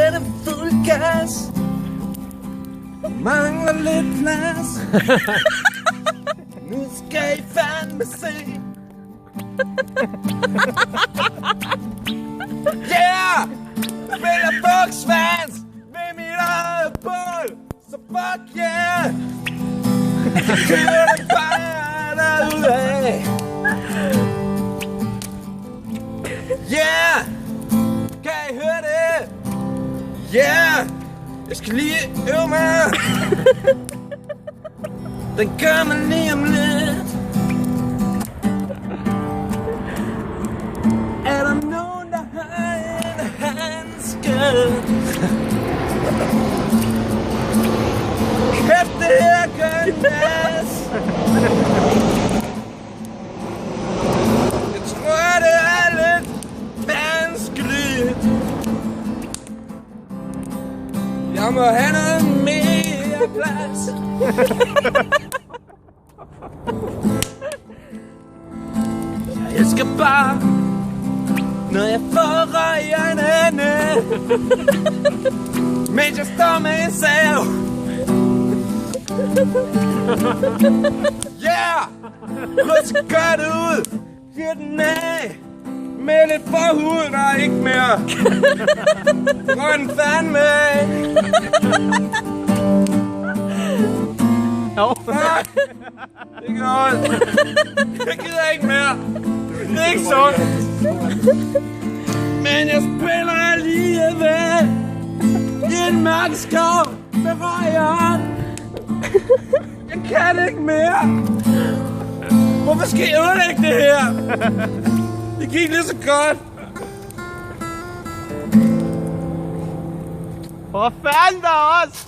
sætte fuld gas. Mangler lidt plads. Nu skal I fandme se. Yeah! Spiller buksvans ved mit eget bål. Så fuck yeah! Kører det bare derudad. Yeah! Kan I høre det? Yeah! Jeg skal lige øve mig. Den gør mig lige om lidt. Er der nogen, der har en handske? Kæft, det her gør en masse. Jeg tror, det er lidt vanskeligt. Jeg må have noget mere plads. Jeg elsker bare, når jeg får røg i øjnene, mens jeg står med en sav. Yeah! Rød så godt ud. Fyr den af. Med lidt forhud, der ikke mere. Røg den fandme af. Fuck! Det gør ondt. Jeg gider ikke mere. Det er ikke sundt. Men jeg spiller alligevel i en mørk skov med røg i hånd. Jeg kan det ikke mere. Hvorfor skal jeg ødelægge det her? Det gik lige så godt. For fanden da også!